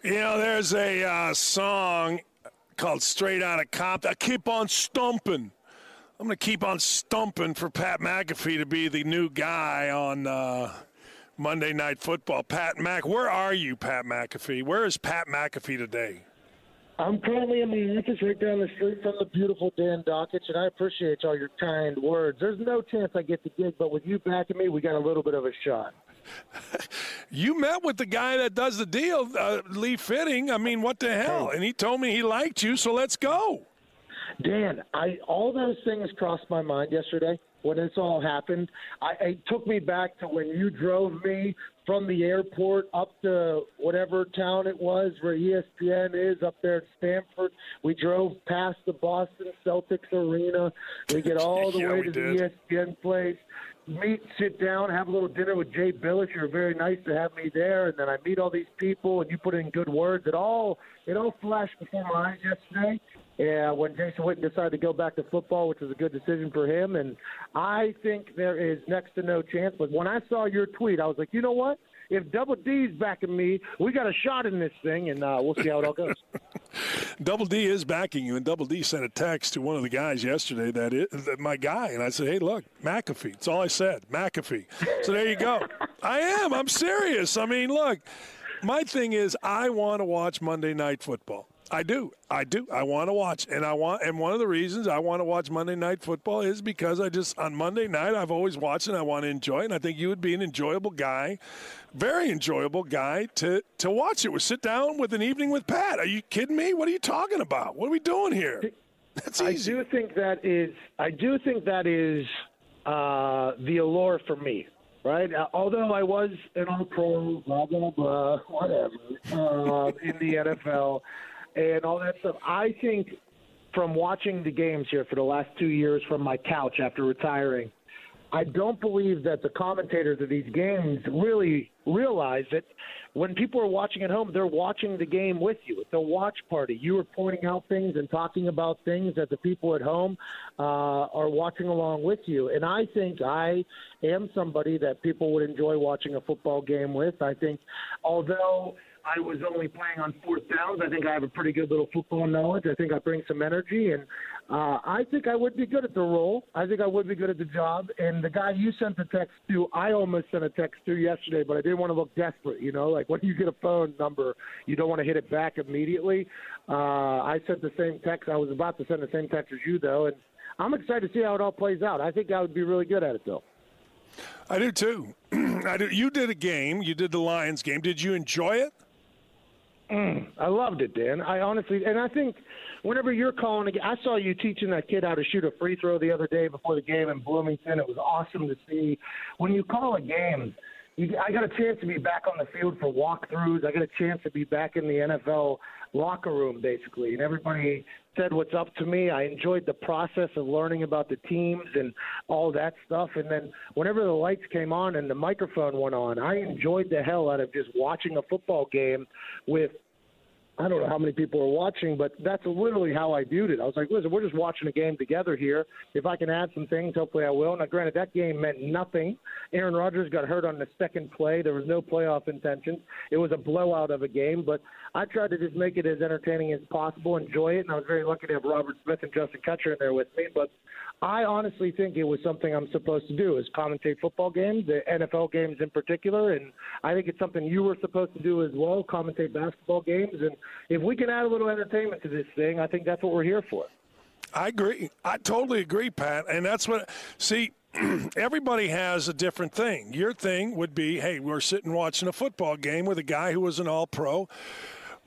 You know, there's a song called Straight Outta Compton. I keep on stumping. I'm going to keep on stumping for Pat McAfee to be the new guy on Monday Night Football. Pat Mac, where are you, Pat McAfee? Where is Pat McAfee today? I'm currently in my office right down the street from the beautiful Dan Dockich, and I appreciate all your kind words. There's no chance I get the gig, but with you backing me, we got a little bit of a shot. You met with the guy that does the deal, Lee Fitting. I mean, what the hell? And he told me he liked you, so let's go. Dan, all those things crossed my mind yesterday when this all happened. It took me back to when you drove me from the airport up to whatever town it was where ESPN is up there at Stanford. We drove past the Boston Celtics arena. We get all the way to the ESPN place. Sit down, have a little dinner with Jay Billis. You were very nice to have me there, and then I meet all these people, and you put in good words. It all flashed before my eyes yesterday. Yeah, when Jason Witten decided to go back to football, which was a good decision for him, and I think there is next to no chance. But when I saw your tweet, I was like, you know what? If Double D's backing me, we got a shot in this thing, and we'll see how it all goes. Double D is backing you, and Double D sent a text to one of the guys yesterday that my guy, and I said, hey, look, McAfee. That's all I said, McAfee. So there you go. I'm serious. I mean, look, my thing is I want to watch Monday Night Football. I do. I want to watch, and one of the reasons I want to watch Monday Night Football is because on Monday night I've always watched it and I want to enjoy it, and I think you would be an enjoyable guy, very enjoyable guy to watch it. We'll sit down with an evening with Pat. Are you kidding me? What are you talking about? What are we doing here? That's easy. I do think that is the allure for me. Right? Although I was an all-pro, blah, blah, blah, whatever, in the NFL and all that stuff, I think from watching the games here for the last 2 years from my couch after retiring, I don't believe that the commentators of these games really realize that when people are watching at home, they're watching the game with you. It's a watch party. You are pointing out things and talking about things that the people at home are watching along with you. And I think I am somebody that people would enjoy watching a football game with. I think although I was only playing on fourth downs, I think I have a pretty good little football knowledge. I think I bring some energy, and I think I would be good at the role. I think I would be good at the job. And the guy you sent the text to, I almost sent a text to yesterday, but I didn't want to look desperate, like when you get a phone number, you don't want to hit it back immediately. I sent the same text. I was about to send the same text as you, though, and I'm excited to see how it all plays out. I think I would be really good at it, though. I do, too. I do. You did a game. You did the Lions game. Did you enjoy it? I loved it, Dan. I honestly, and I think whenever you're calling a game, I saw you teaching that kid how to shoot a free throw the other day before the game in Bloomington. It was awesome to see. When you call a game, I got a chance to be back on the field for walkthroughs. I got a chance to be back in the NFL locker room, basically, and everybody said what's up to me. I enjoyed the process of learning about the teams and all that stuff. And then whenever the lights came on and the microphone went on, I enjoyed the hell out of just watching a football game with, I don't know how many people are watching, but that's literally how I viewed it. I was like, listen, we're just watching a game together here. If I can add some things, hopefully I will. Now, granted, that game meant nothing. Aaron Rodgers got hurt on the second play. There was no playoff intentions. It was a blowout of a game, but I tried to just make it as entertaining as possible, enjoy it, and I was very lucky to have Robert Smith and Justin Kutcher in there with me. But I honestly think it was something I'm supposed to do, is commentate football games, the NFL games in particular, and I think it's something you were supposed to do as well, commentate basketball games. And if we can add a little entertainment to this thing, I think that's what we're here for. I agree. I totally agree, Pat. And that's what – see, everybody has a different thing. Your thing would be, hey, we're sitting watching a football game with a guy who was an all-pro.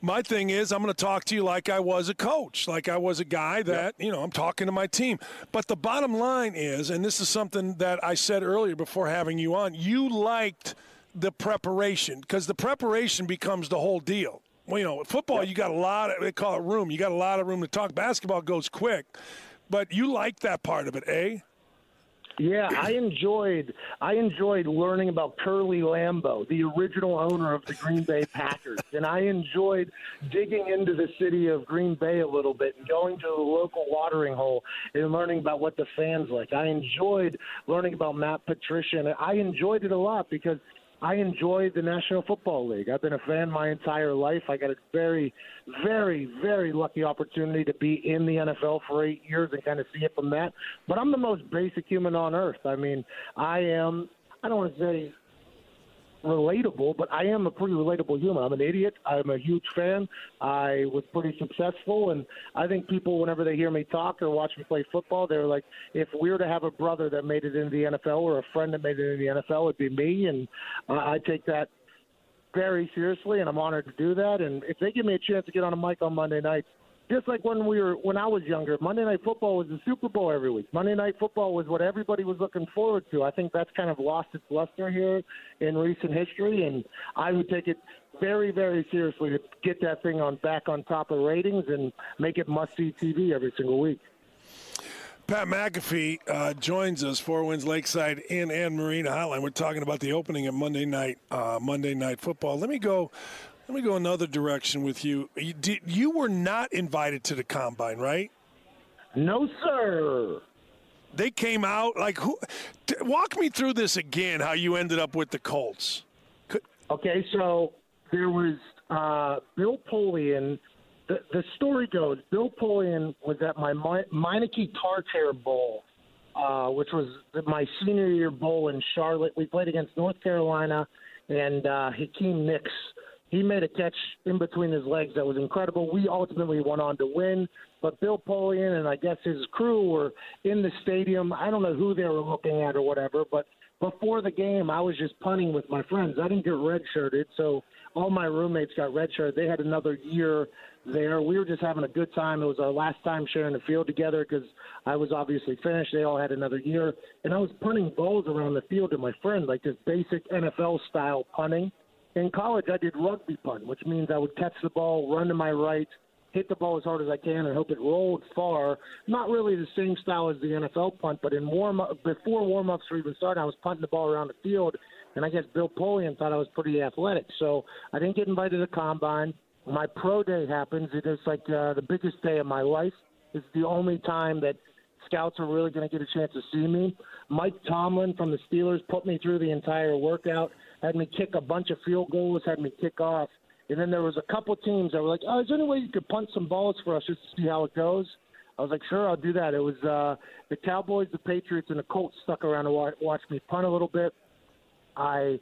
My thing is I'm going to talk to you like I was a coach, like I was a guy that, I'm talking to my team. But the bottom line is, and this is something that I said earlier before having you on, you liked the preparation because the preparation becomes the whole deal. Well, football, you got a lot of, they call it room. You got a lot of room to talk. Basketball goes quick. But you like that part of it, eh? Yeah, I enjoyed learning about Curly Lambeau, the original owner of the Green Bay Packers. And I enjoyed digging into the city of Green Bay a little bit and going to the local watering hole and learning about what the fans like. I enjoyed learning about Matt Patricia. And I enjoyed it a lot because I enjoy the National Football League. I've been a fan my entire life. I got a very, very, very lucky opportunity to be in the NFL for 8 years and kind of see it from that. But I'm the most basic human on earth. I mean, I don't want to say relatable, but I am a pretty relatable human. I'm an idiot. I'm a huge fan. I was pretty successful, and I think people, whenever they hear me talk or watch me play football, they're like, if we were to have a brother that made it into the NFL or a friend that made it into the NFL, it'd be me, and I take that very seriously, and I'm honored to do that. And if they give me a chance to get on a mic on Monday nights, just like when I was younger, Monday Night Football was the Super Bowl every week. Monday Night Football was what everybody was looking forward to. I think that's kind of lost its luster here in recent history, and I would take it very, very seriously to get that thing back on top of ratings and make it must-see TV every single week. Pat McAfee joins us, Four Winds Lakeside Inn and Marina Hotline. We're talking about the opening of Monday Night Football. Let me go another direction with you. You were not invited to the Combine, right? No, sir. They came out like who? Walk me through this again. How you ended up with the Colts? Okay, so there was Bill Polian. The story goes, Bill Polian was at my Meineke Tartare Bowl, which was my senior year bowl in Charlotte. We played against North Carolina, and Hakeem Nicks. He made a catch in between his legs that was incredible. We ultimately went on to win, but Bill Polian and I guess his crew were in the stadium. I don't know who they were looking at or whatever, but before the game, I was just punting with my friends. I didn't get redshirted, so all my roommates got redshirted. They had another year there. We were just having a good time. It was our last time sharing the field together because I was obviously finished. They all had another year, and I was punting balls around the field to my friends, like this basic NFL-style punting. In college, I did rugby punt, which means I would catch the ball, run to my right, hit the ball as hard as I can, and hope it rolled far. Not really the same style as the NFL punt, but before warm-ups were even started, I was punting the ball around the field, and I guess Bill Polian thought I was pretty athletic. So I didn't get invited to the Combine. My pro day happens. It is like the biggest day of my life. It's the only time that scouts are really going to get a chance to see me. Mike Tomlin from the Steelers put me through the entire workout, had me kick a bunch of field goals, had me kick off. And then there was a couple teams that were like, oh, is there any way you could punt some balls for us just to see how it goes? I was like, sure, I'll do that. It was the Cowboys, the Patriots, and the Colts stuck around to watch me punt a little bit. I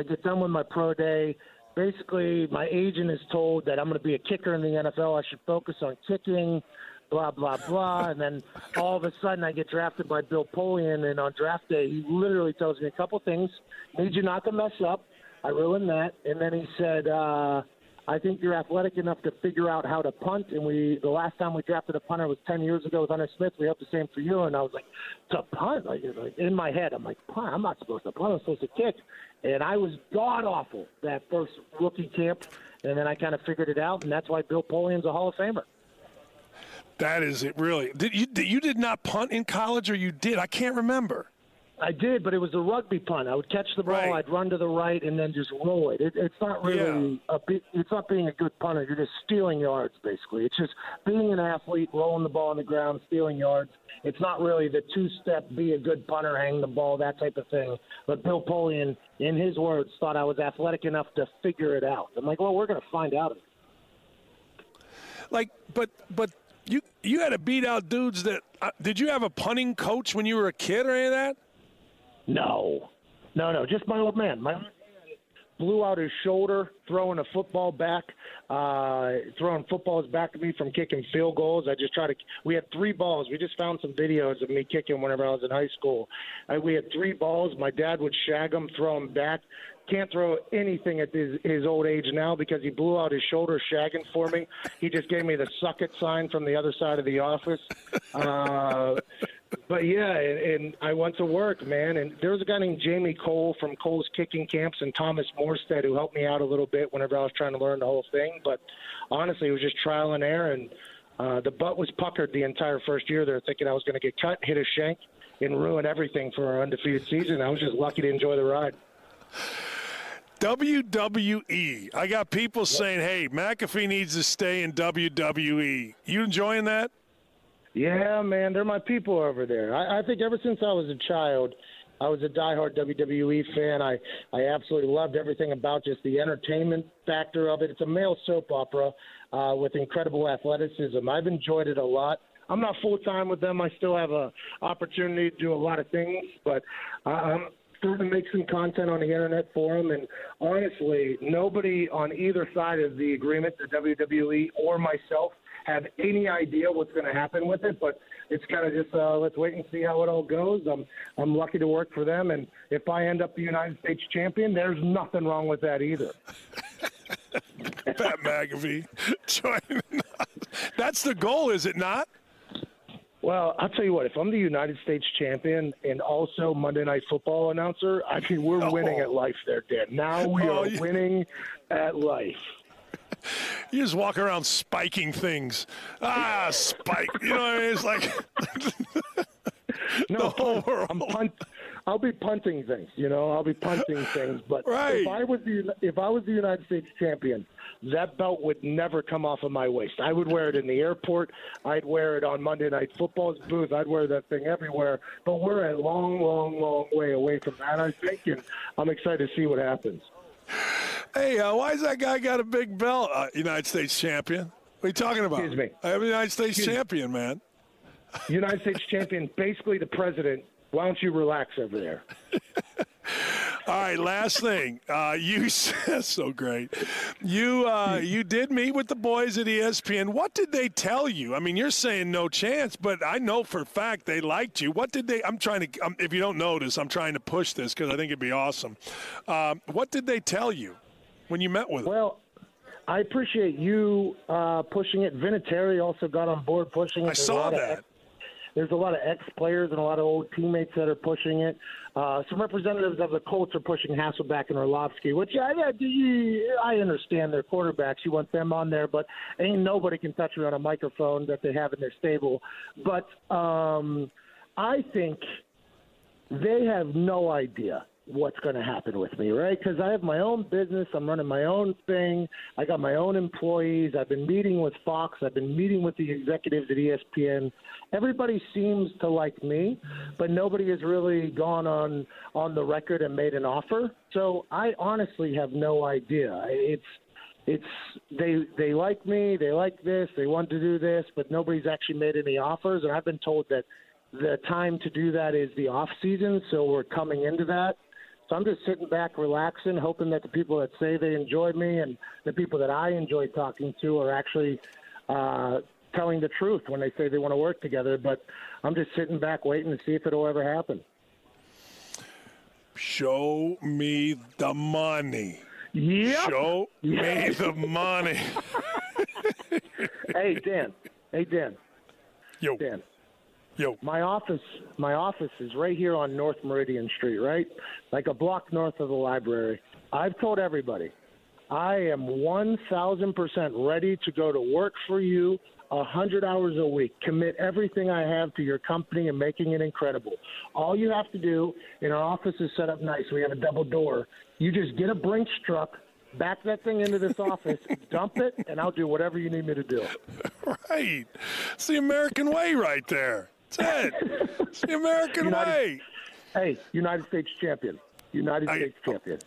get done with my pro day. Basically, my agent is told that I'm going to be a kicker in the NFL. I should focus on kicking, blah, blah, blah. And then all of a sudden I get drafted by Bill Polian, and on draft day he literally tells me a couple things. Need you not to mess up. I ruined that. And then he said, I think you're athletic enough to figure out how to punt. And the last time we drafted a punter was 10 years ago with Hunter Smith. We hope the same for you. And I was like, to punt? Like in my head, I'm like, punt? I'm not supposed to punt. I'm supposed to kick. And I was god-awful that first rookie camp. And then I kind of figured it out, and that's why Bill Polian's a Hall of Famer. That is it, really. You did not punt in college, or you did? I can't remember. I did, but it was a rugby punt. I would catch the ball, right. I'd run to the right, and then just roll it. It's not really it's not being a good punter. You're just stealing yards, basically. It's just being an athlete, rolling the ball on the ground, stealing yards. It's not really the two-step, be a good punter, hang the ball, that type of thing. But Bill Polian, in his words, thought I was athletic enough to figure it out. I'm like, well, we're going to find out. Like, but you had to beat out dudes that did you have a punting coach when you were a kid or any of that? No. Just my old man. My old man blew out his shoulder throwing a football back, throwing footballs back to me from kicking field goals. We had 3 balls. We just found some videos of me kicking whenever I was in high school. We had 3 balls. My dad would shag them, throw them back. Can't throw anything at his old age now because he blew out his shoulder shagging for me. He just gave me the suck it sign from the other side of the office. But, yeah, and I went to work, man. And there was a guy named Jamie Cole from Cole's Kicking Camps and Thomas Morstead who helped me out a little bit whenever I was trying to learn the whole thing. But, honestly, it was just trial and error. And the butt was puckered the entire first year there, thinking I was going to get cut, hit a shank, and ruin everything for our undefeated season. I was just lucky to enjoy the ride. WWE. I got people saying, hey, McAfee needs to stay in WWE. You enjoying that? Yeah, man, they're my people over there. I think ever since I was a child, I was a diehard WWE fan. I absolutely loved everything about just the entertainment factor of it. It's a male soap opera with incredible athleticism. I've enjoyed it a lot. I'm not full-time with them. I still have an opportunity to do a lot of things, but I'm starting to make some content on the internet for them. And honestly, nobody on either side of the agreement, the WWE or myself, have any idea what's going to happen with it. But it's kind of just let's wait and see how it all goes. I'm lucky to work for them, and if I end up the United States champion, there's nothing wrong with that either. Pat McAfee joining us. That's the goal, is it not? Well, I'll tell you what, if I'm the United States champion and also Monday Night Football announcer, I mean, we're winning at life there, Dan. Now we are winning at life. You just walk around spiking things. Spike. You know what I mean? It's like no, the whole world. I'll be punting things, I'll be punting things. But right. if I was the United States champion, that belt would never come off of my waist. I would wear it in the airport. I'd wear it on Monday Night Football's booth. I'd wear that thing everywhere. But we're a long, long, long way away from that, I think, and I'm excited to see what happens. Hey, why has that guy got a big belt? United States champion. What are you talking about? Excuse me. I'm a United States champion, man. United States champion, basically the president. Why don't you relax over there? All right, last thing. You said so great. You did meet with the boys at ESPN. What did they tell you? I mean, you're saying no chance, but I know for a fact they liked you. What did they? I'm trying to. If you don't notice, I'm trying to push this because I think it'd be awesome. What did they tell you when you met with them? Well, I appreciate you pushing it. Vinatieri also got on board pushing it. I saw that. There's a lot of ex-players and a lot of old teammates that are pushing it. Some representatives of the Colts are pushing Hasselbeck and Orlovsky, which I understand. They're quarterbacks. You want them on there, but ain't nobody can touch me on a microphone that they have in their stable. But I think they have no idea what's going to happen with me, right? Because I have my own business. I'm running my own thing. I got my own employees. I've been meeting with Fox. I've been meeting with the executives at ESPN. Everybody seems to like me, but nobody has really gone on the record and made an offer. So I honestly have no idea. They like me. They like this. They want to do this, but nobody's actually made any offers. And I've been told that the time to do that is the off season. So we're coming into that. So I'm just sitting back, relaxing, hoping that the people that say they enjoy me and the people that I enjoy talking to are actually telling the truth when they say they want to work together. But I'm just sitting back waiting to see if it'll ever happen. Show me the money. Yep. Show me the money. Hey, Dan. Yo. Dan. Yo. My office is right here on North Meridian Street, right? Like a block north of the library. I've told everybody, I am 1,000% ready to go to work for you 100 hours a week, commit everything I have to your company and making it incredible. All you have to do, and our office is set up nice. We have a double door. You just get a Brinks truck, back that thing into this office, dump it, and I'll do whatever you need me to do. Right. It's the American way right there. That's it. It's the American way. Hey, United States champion. United States champion.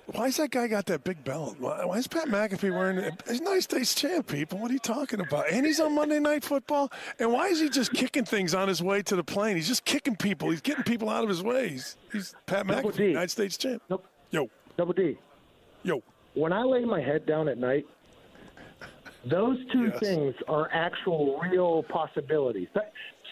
Why has that guy got that big belt? Why is Pat McAfee wearing it? He's United States champ, people. What are you talking about? And he's on Monday Night Football. And why is he just kicking things on his way to the plane? He's just kicking people. He's getting people out of his way. He's Pat McAfee, United States champ. Nope. Yo. Double D. Yo. When I lay my head down at night, those two things are actual real possibilities.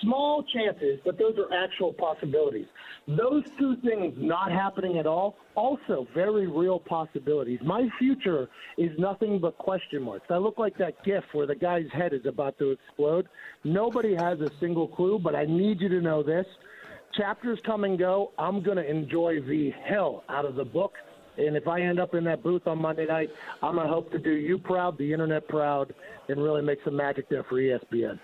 Small chances, but those are actual possibilities. Those two things not happening at all, also very real possibilities. My future is nothing but question marks. I look like that GIF where the guy's head is about to explode. Nobody has a single clue, but I need you to know this. Chapters come and go. I'm going to enjoy the hell out of the book. And if I end up in that booth on Monday night, I'm going to hope to do you proud, the internet proud, and really make some magic there for ESPN.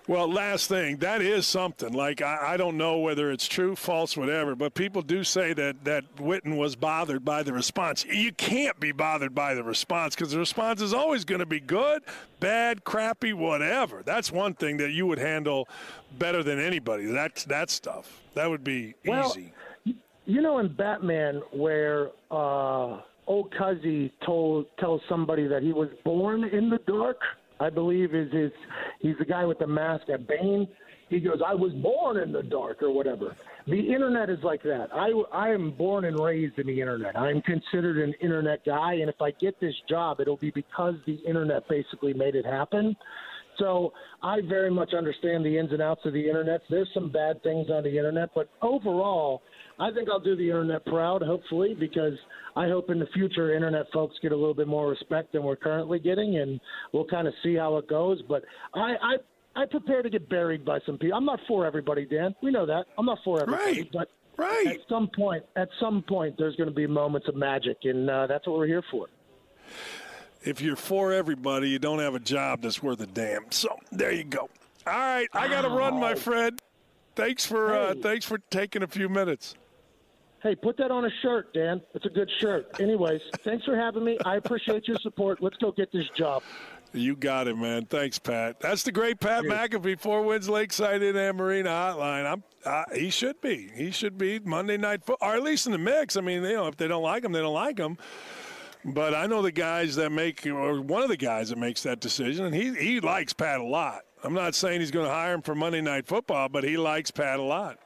Well, last thing, that is something. Like, I don't know whether it's true, false, whatever, but people do say that Witten was bothered by the response. You can't be bothered by the response because the response is always going to be good, bad, crappy, whatever. That's one thing that you would handle better than anybody. That stuff. That would be easy. You know, in Batman, where old Cuzzy tells somebody that he was born in the dark, I believe he's the guy with the mask at Bane. He goes, I was born in the dark or whatever. The internet is like that. I am born and raised in the internet. I'm considered an internet guy, and if I get this job, it'll be because the internet basically made it happen. So I very much understand the ins and outs of the internet. There's some bad things on the internet, but overall, I think I'll do the internet proud, hopefully, because I hope in the future internet folks get a little bit more respect than we're currently getting, and we'll kind of see how it goes. But I prepare to get buried by some people. I'm not for everybody, Dan. We know that. I'm not for everybody. Right. But at some point, there's going to be moments of magic, and that's what we're here for. If you're for everybody, you don't have a job that's worth a damn. So there you go. All right, I got to run, my friend. Thanks for taking a few minutes. Hey, put that on a shirt, Dan. It's a good shirt. Anyways, thanks for having me. I appreciate your support. Let's go get this job. You got it, man. Thanks, Pat. That's the great Pat McAfee, 4 Winds Lakeside In-Am Marina Hotline. He should be. He should be Monday Night Football, or at least in the mix. I mean, if they don't like him, they don't like him. But I know the guys that or one of the guys that makes that decision, and he likes Pat a lot. I'm not saying he's going to hire him for Monday Night Football, but he likes Pat a lot.